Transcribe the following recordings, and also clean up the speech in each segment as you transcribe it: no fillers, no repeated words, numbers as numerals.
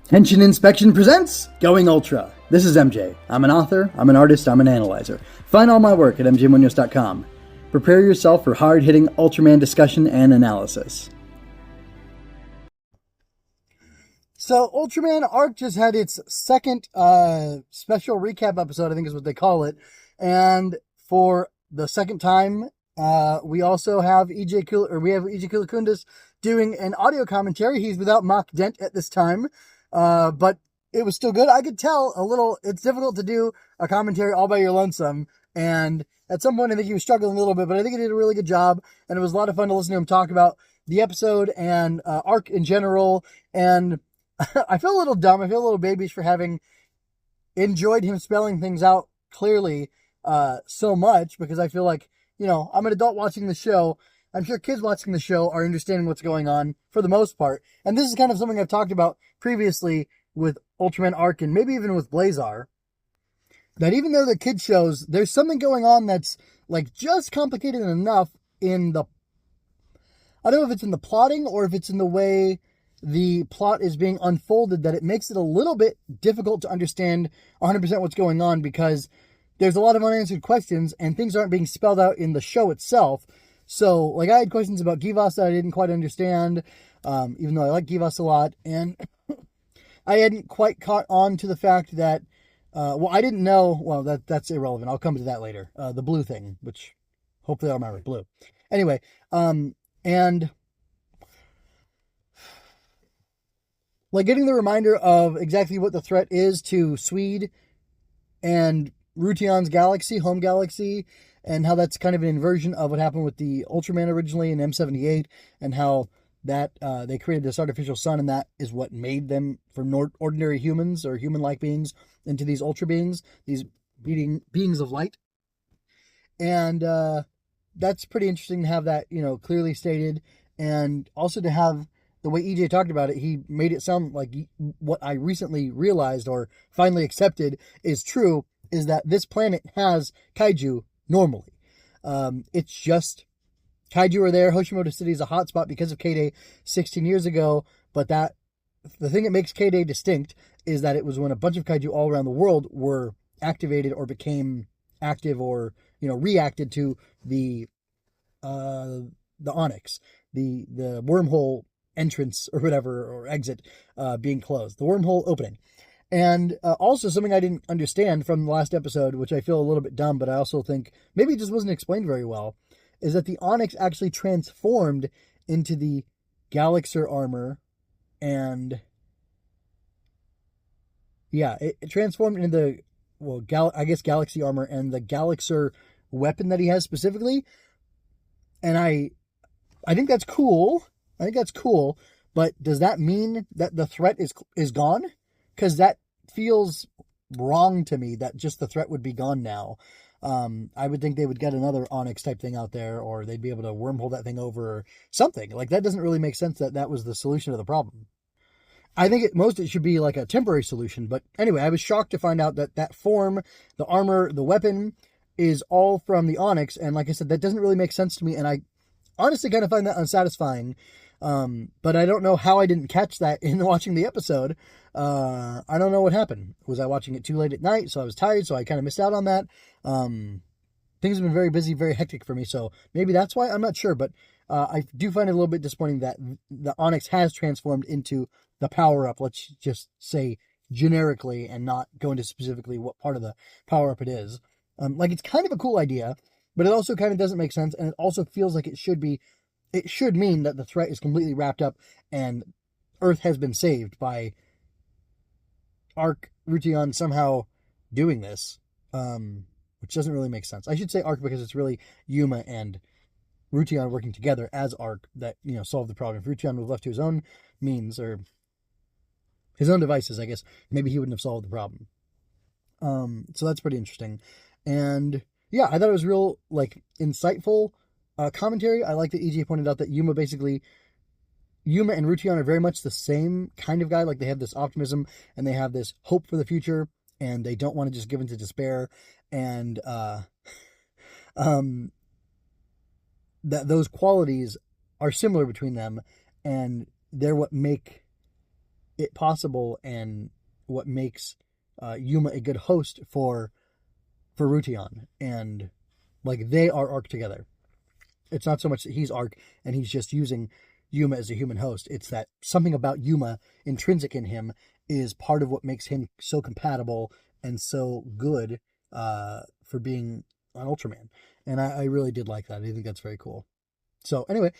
Henshin Inspection presents Going Ultra. This is MJ. I'm an author, I'm an artist, I'm an analyzer. Find all my work at mjmunoz.com. Prepare yourself for hard-hitting Ultraman discussion and analysis. So, Ultraman Arc just had its second special recap episode, I think is what they call it. And for the second time, we also have EJ Kilakundis doing an audio commentary. He's without Mock Dent at this time. But it was still good. I could tell a little, it's difficult to do a commentary all by your lonesome. And at some point, I think he was struggling a little bit, but I think he did a really good job. And it was a lot of fun to listen to him talk about the episode and Arc in general. And I feel a little dumb. I feel a little babyish for having enjoyed him spelling things out clearly so much, because I feel like, you know, I'm an adult watching the show. I'm sure kids watching the show are understanding what's going on for the most part. And this is kind of something I've talked about previously with Ultraman Arc and maybe even with Blazar. That even though the kid shows, there's something going on that's like just complicated enough in the, I don't know if it's in the plotting or if it's in the way the plot is being unfolded, that it makes it a little bit difficult to understand 100% what's going on, because there's a lot of unanswered questions and things aren't being spelled out in the show itself. So, like, I had questions about Givas that I didn't quite understand, even though I like Givas a lot, and I hadn't quite caught on to the fact that, I didn't know, that's irrelevant, I'll come to that later, the blue thing, which, hopefully I'll remember, blue. Anyway, and, like, getting the reminder of exactly what the threat is to Swede and Rution's galaxy, home galaxy, and how that's kind of an inversion of what happened with the Ultraman originally in M78, and how that they created this artificial sun, and that is what made them from ordinary humans or human-like beings into these ultra beings, these beings of light. And that's pretty interesting to have that, you know, clearly stated, and also to have the way EJ talked about it, he made it sound like what I recently realized or finally accepted is true, is that this planet has kaiju normally. It's just kaiju are there. Hoshimoto City is a hotspot because of K-Day 16 years ago, but that the thing that makes K-Day distinct is that it was when a bunch of kaiju all around the world were activated or became active or, you know, reacted to the Onyx, the wormhole entrance or whatever, or exit being closed, the wormhole opening. And also something I didn't understand from the last episode, which I feel a little bit dumb, but I also think maybe it just wasn't explained very well, is that the Onyx actually transformed into the Galaxer armor, and yeah, it transformed into the, I guess Galaxy armor and the Galaxer weapon that he has specifically. And I think that's cool. I think that's cool, but does that mean that the threat is gone? Because that feels wrong to me, that just the threat would be gone now. I would think they would get another Onyx type thing out there, or they'd be able to wormhole that thing over or something. Like, that doesn't really make sense that was the solution to the problem. I think it should be like a temporary solution. But anyway, I was shocked to find out that form, the armor, the weapon is all from the Onyx. And like I said, that doesn't really make sense to me. And I honestly kind of find that unsatisfying. But I don't know how I didn't catch that in watching the episode. I don't know what happened. Was I watching it too late at night, so I was tired, so I kind of missed out on that? Things have been very busy, very hectic for me, so maybe that's why, I'm not sure, but I do find it a little bit disappointing that the Onyx has transformed into the power-up, let's just say generically, and not go into specifically what part of the power-up it is. Like, it's kind of a cool idea, but it also kind of doesn't make sense, and it also feels like it should mean that the threat is completely wrapped up and Earth has been saved by Arc Rution somehow doing this, which doesn't really make sense. I should say Arc because it's really Yuma and Rution working together as Arc that, you know, solved the problem. If Rution was left to his own means or his own devices, I guess maybe he wouldn't have solved the problem. So that's pretty interesting. And yeah, I thought it was real, like, insightful commentary. I like that EJ pointed out that Yuma and Rution are very much the same kind of guy. Like, they have this optimism and they have this hope for the future, and they don't want to just give into despair. And that those qualities are similar between them, and they're what make it possible and what makes Yuma a good host for Rution. And like they are Arc together. It's not so much that he's Arc and he's just using Yuma as a human host. It's that something about Yuma intrinsic in him is part of what makes him so compatible and so good for being an Ultraman. And I really did like that. I think that's very cool. So anyway,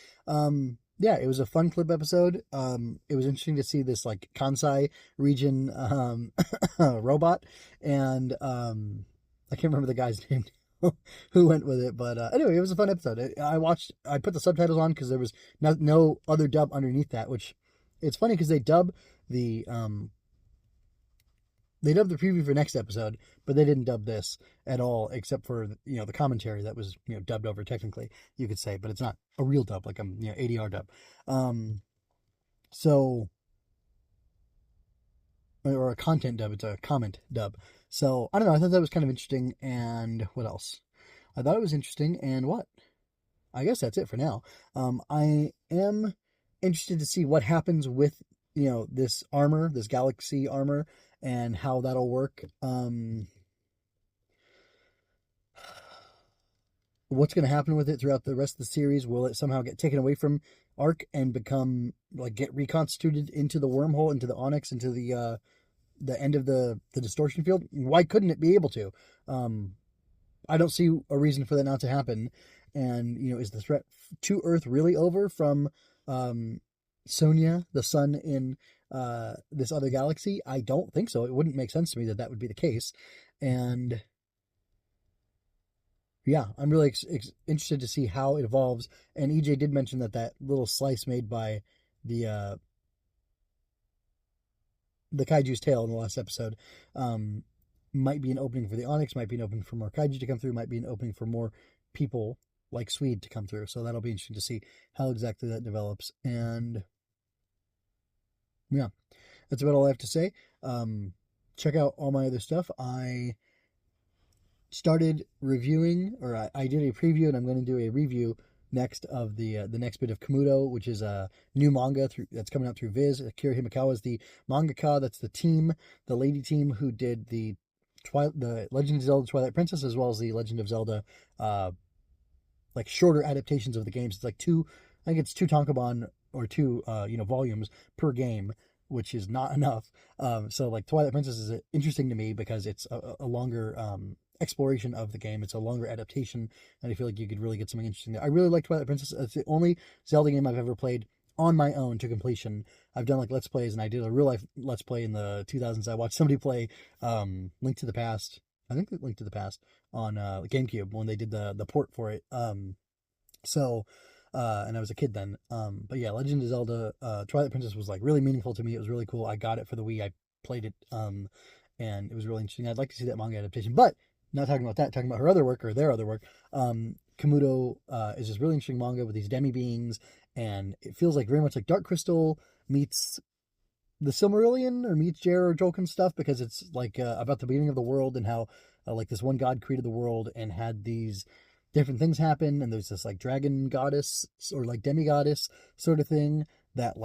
yeah, it was a fun clip episode. It was interesting to see this like Kansai region robot, and I can't remember the guy's name who went with it, but anyway, it was a fun episode. I put the subtitles on because there was no other dub underneath that, which it's funny because they dub the preview for next episode, but they didn't dub this at all, except for the commentary that was dubbed over technically, you could say, but it's not a real dub like a ADR dub. So or a content dub, it's a comment dub. So I don't know. I thought that was kind of interesting. And what else? I thought it was interesting. And what? I guess that's it for now. I am interested to see what happens with this armor, this galaxy armor, and how that'll work. What's going to happen with it throughout the rest of the series? Will it somehow get taken away from Arc and become get reconstituted into the wormhole, into the Onyx, into the end of the distortion field? Why couldn't it be able to? I don't see a reason for that not to happen. And is the threat to Earth really over from Sonia, the sun in this other galaxy? I don't think so. It wouldn't make sense to me that would be the case. And yeah, I'm really interested to see how it evolves. And EJ did mention that little slice made by the Kaiju's tail in the last episode might be an opening for the Onyx, might be an opening for more Kaiju to come through, might be an opening for more people like Swede to come through. So that'll be interesting to see how exactly that develops. And yeah, that's about all I have to say. Check out all my other stuff. I started reviewing, or I did a preview, and I'm going to do a review next of the next bit of Kamuto, which is a new manga that's coming out through Viz. Akira Himekawa is the mangaka. That's the lady team who did the Legend of Zelda Twilight Princess, as well as the Legend of Zelda shorter adaptations of the games. It's I think it's two tankobon or two volumes per game, which is not enough. So Twilight Princess is interesting to me because it's a longer exploration of the game. It's a longer adaptation, and I feel like you could really get something interesting there. I really like Twilight Princess. It's the only Zelda game I've ever played on my own to completion. I've done Let's Plays, and I did a real life Let's Play in the 2000s. I watched somebody play Link to the Past. I think Link to the Past on GameCube when they did the port for it. And I was a kid then. But yeah, Legend of Zelda Twilight Princess was really meaningful to me. It was really cool. I got it for the Wii. I played it, and it was really interesting. I'd like to see that manga adaptation, but not talking about that, talking about her other work, or their other work. Kamuto is this really interesting manga with these demi-beings, and it feels very much like Dark Crystal meets the Silmarillion, or meets Jer Jolkien stuff, because it's about the beginning of the world, and how this one god created the world and had these different things happen, and there's this dragon goddess, or demi-goddess sort of thing, that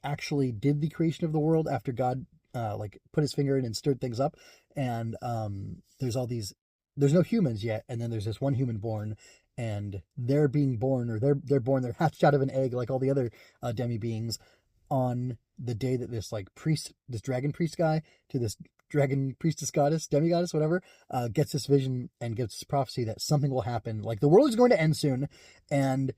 actually did the creation of the world after God put his finger in and stirred things up. And there's no humans yet, and then there's this one human born, and they're being born, or they're born, they're hatched out of an egg like all the other demi beings, on the day that this this dragon priest guy to this dragon priestess goddess, demi-goddess, whatever, gets this vision and gets this prophecy that something will happen. The world is going to end soon, and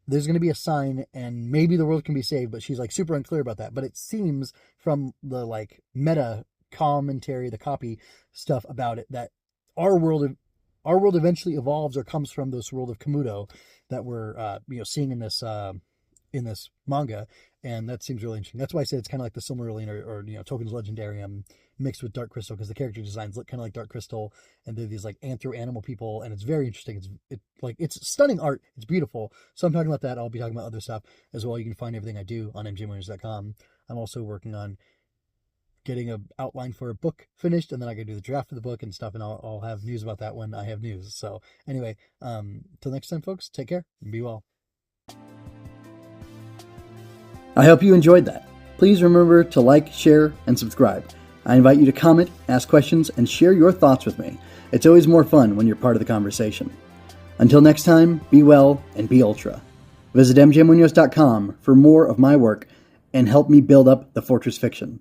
there's going to be a sign, and maybe the world can be saved, but she's super unclear about that. But it seems from the meta commentary, the copy stuff about it, that our world eventually evolves or comes from this world of Kamuto that we're seeing in this manga, and that seems really interesting. That's why I said it's kind of like the Silmarillion or Tolkien's Legendarium mixed with Dark Crystal, because the character designs look kind of like Dark Crystal, and they're these anthro-animal people, and it's very interesting. It's stunning art. It's beautiful. So I'm talking about that. I'll be talking about other stuff as well. You can find everything I do on mjwinners.com. I'm also working on getting an outline for a book finished, and then I can do the draft of the book and stuff, and I'll have news about that when I have news. So anyway, till next time, folks, take care and be well. I hope you enjoyed that. please remember to like, share, and subscribe. I invite you to comment, ask questions, and share your thoughts with me. It's always more fun when you're part of the conversation. Until next time, be well and be Ultra. Visit mjmunoz.com for more of my work and help me build up the Fortress Fiction.